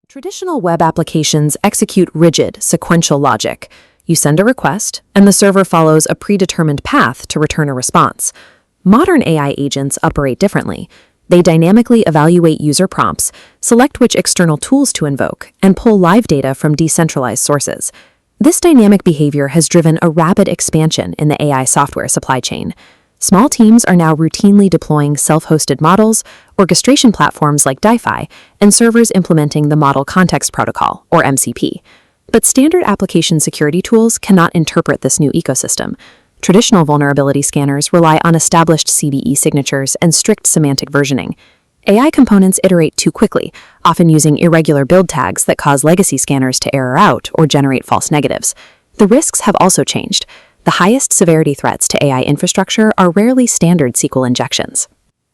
Traditional web applications execute rigid, sequential logic. You send a request, and the server follows a predetermined path to return a response. Modern AI agents operate differently. They dynamically evaluate user prompts, select which external tools to invoke, and pull live data from decentralized sources. This dynamic behavior has driven a rapid expansion in the AI software supply chain. Small teams are now routinely deploying self-hosted models, orchestration platforms like DeFi, and servers implementing the Model Context Protocol, or MCP. But standard application security tools cannot interpret this new ecosystem. Traditional vulnerability scanners rely on established CVE signatures and strict semantic versioning. AI components iterate too quickly, often using irregular build tags that cause legacy scanners to error out or generate false negatives. The risks have also changed. The highest severity threats to AI infrastructure are rarely standard SQL injections.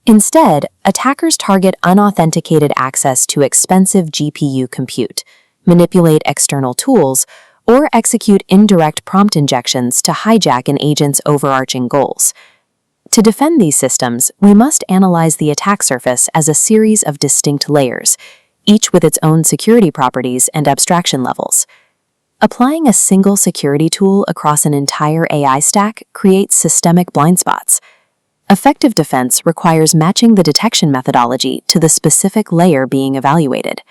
Instead, attackers target unauthenticated access to expensive GPU compute, manipulate external tools, or execute indirect prompt injections to hijack an agent's overarching goals. To defend these systems, we must analyze the attack surface as a series of distinct layers, each with its own security properties and abstraction levels. Applying a single security tool across an entire AI stack creates systemic blind spots. Effective defense requires matching the detection methodology to the specific layer being evaluated.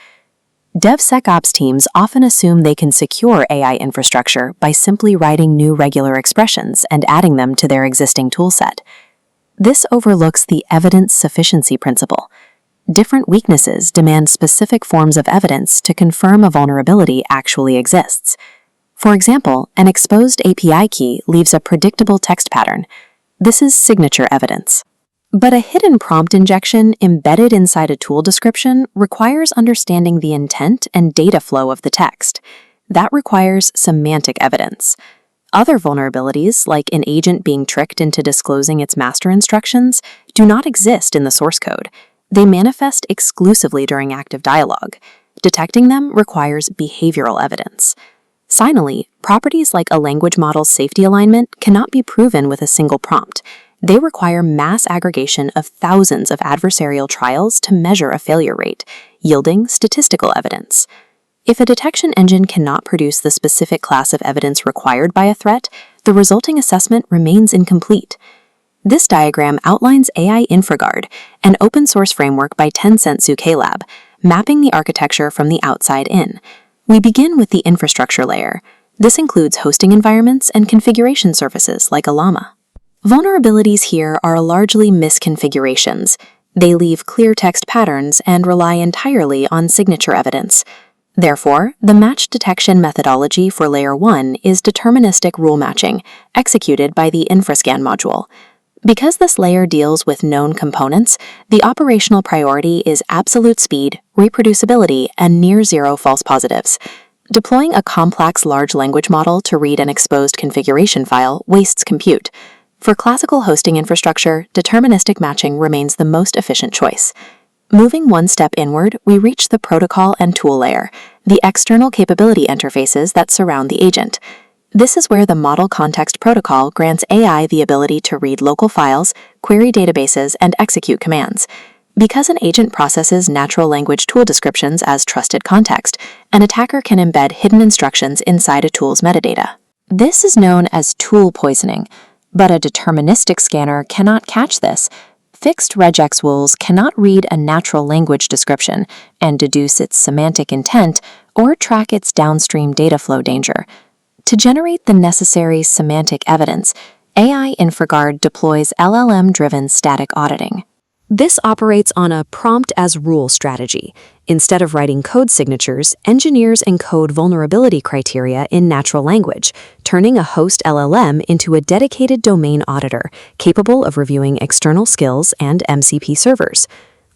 DevSecOps teams often assume they can secure AI infrastructure by simply writing new regular expressions and adding them to their existing toolset. This overlooks the evidence sufficiency principle. Different weaknesses demand specific forms of evidence to confirm a vulnerability actually exists. For example, an exposed API key leaves a predictable text pattern. This is signature evidence. But a hidden prompt injection embedded inside a tool description requires understanding the intent and data flow of the text. That requires semantic evidence. Other vulnerabilities, like an agent being tricked into disclosing its master instructions, do not exist in the source code. They manifest exclusively during active dialogue. Detecting them requires behavioral evidence. Finally, properties like a language model's safety alignment cannot be proven with a single prompt. They require mass aggregation of thousands of adversarial trials to measure a failure rate, yielding statistical evidence. If a detection engine cannot produce the specific class of evidence required by a threat, the resulting assessment remains incomplete. This diagram outlines AI-Infra-Guard, an open-source framework by Tencent Zhuque Lab, mapping the architecture from the outside in. We begin with the infrastructure layer. This includes hosting environments and configuration services like a Llama. Vulnerabilities here are largely misconfigurations. They leave clear text patterns and rely entirely on signature evidence. Therefore, the match detection methodology for Layer 1 is deterministic rule matching, executed by the InfraScan module. Because this layer deals with known components, the operational priority is absolute speed, reproducibility, and near-zero false positives. Deploying a complex large language model to read an exposed configuration file wastes compute. For classical hosting infrastructure, deterministic matching remains the most efficient choice. Moving one step inward, we reach the protocol and tool layer, the external capability interfaces that surround the agent. This is where the Model Context Protocol grants AI the ability to read local files, query databases, and execute commands. Because an agent processes natural language tool descriptions as trusted context, an attacker can embed hidden instructions inside a tool's metadata. This is known as tool poisoning, but a deterministic scanner cannot catch this. Fixed regex rules cannot read a natural language description and deduce its semantic intent or track its downstream data flow danger. To generate the necessary semantic evidence, AI-Infra-Guard deploys LLM-driven static auditing. This operates on a prompt-as-rule strategy. Instead of writing code signatures, engineers encode vulnerability criteria in natural language, turning a host LLM into a dedicated domain auditor capable of reviewing external skills and MCP servers.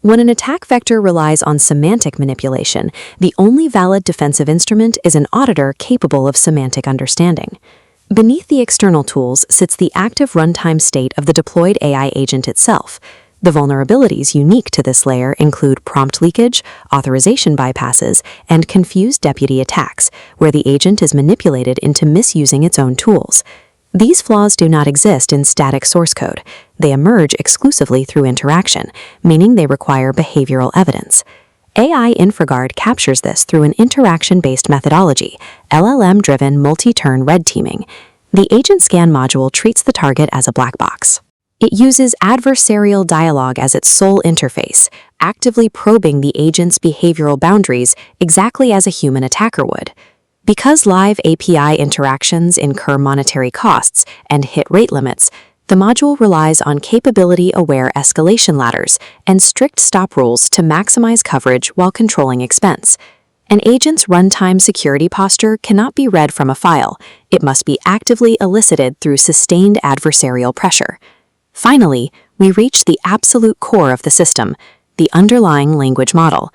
When an attack vector relies on semantic manipulation, the only valid defensive instrument is an auditor capable of semantic understanding. Beneath the external tools sits the active runtime state of the deployed AI agent itself. The vulnerabilities unique to this layer include prompt leakage, authorization bypasses, and confused deputy attacks, where the agent is manipulated into misusing its own tools. These flaws do not exist in static source code. They emerge exclusively through interaction, meaning they require behavioral evidence. AI-Infra-Guard captures this through an interaction-based methodology, LLM-driven multi-turn red teaming. The agent scan module treats the target as a black box. It uses adversarial dialogue as its sole interface, actively probing the agent's behavioral boundaries exactly as a human attacker would. Because live API interactions incur monetary costs and hit rate limits, the module relies on capability-aware escalation ladders and strict stop rules to maximize coverage while controlling expense. An agent's runtime security posture cannot be read from a file. It must be actively elicited through sustained adversarial pressure. Finally, we reach the absolute core of the system, the underlying language model.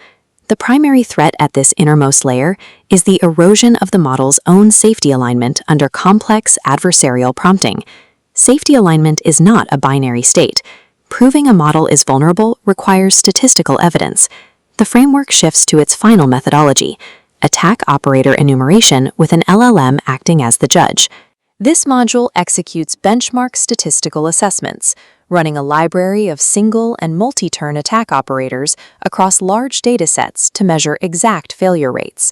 The primary threat at this innermost layer is the erosion of the model's own safety alignment under complex adversarial prompting. Safety alignment is not a binary state. Proving a model is vulnerable requires statistical evidence. The framework shifts to its final methodology, attack operator enumeration with an LLM acting as the judge. This module executes benchmark statistical assessments, running a library of single and multi-turn attack operators across large datasets to measure exact failure rates.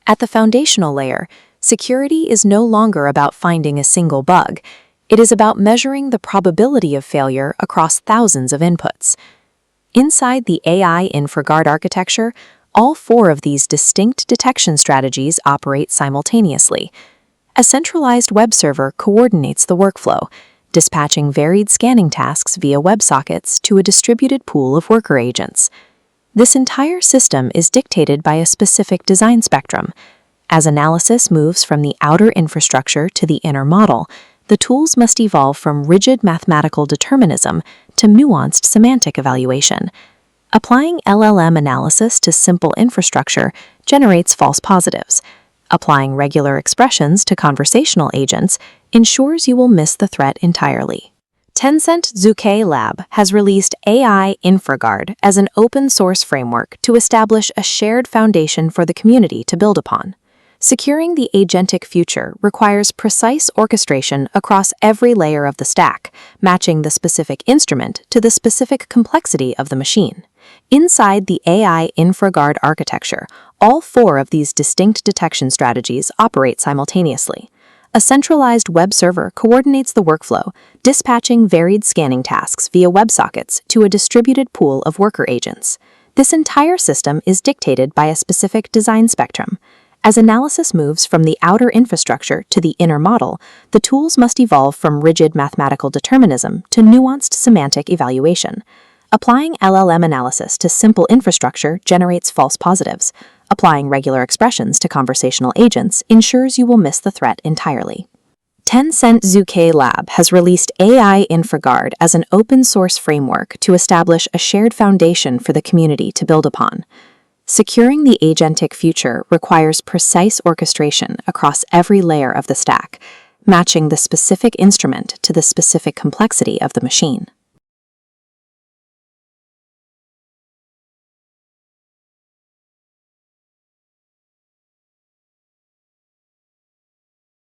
At the foundational layer, security is no longer about finding a single bug. It is about measuring the probability of failure across thousands of inputs. Inside the AI-Infra-Guard architecture, all four of these distinct detection strategies operate simultaneously. A centralized web server coordinates the workflow, dispatching varied scanning tasks via WebSockets to a distributed pool of worker agents. This entire system is dictated by a specific design spectrum. As analysis moves from the outer infrastructure to the inner model, the tools must evolve from rigid mathematical determinism to nuanced semantic evaluation. Applying LLM analysis to simple infrastructure generates false positives. Applying regular expressions to conversational agents ensures you will miss the threat entirely. Tencent Zhuque Lab has released AI-Infra-Guard as an open-source framework to establish a shared foundation for the community to build upon. Securing the agentic future requires precise orchestration across every layer of the stack, matching the specific instrument to the specific complexity of the machine. Inside the AI-Infra-Guard architecture, all four of these distinct detection strategies operate simultaneously. A centralized web server coordinates the workflow, dispatching varied scanning tasks via WebSockets to a distributed pool of worker agents. This entire system is dictated by a specific design spectrum. As analysis moves from the outer infrastructure to the inner model, the tools must evolve from rigid mathematical determinism to nuanced semantic evaluation. Applying LLM analysis to simple infrastructure generates false positives. Applying regular expressions to conversational agents ensures you will miss the threat entirely. Tencent Zhuque Lab has released AI-Infra-Guard as an open-source framework to establish a shared foundation for the community to build upon. Securing the agentic future requires precise orchestration across every layer of the stack, matching the specific instrument to the specific complexity of the machine.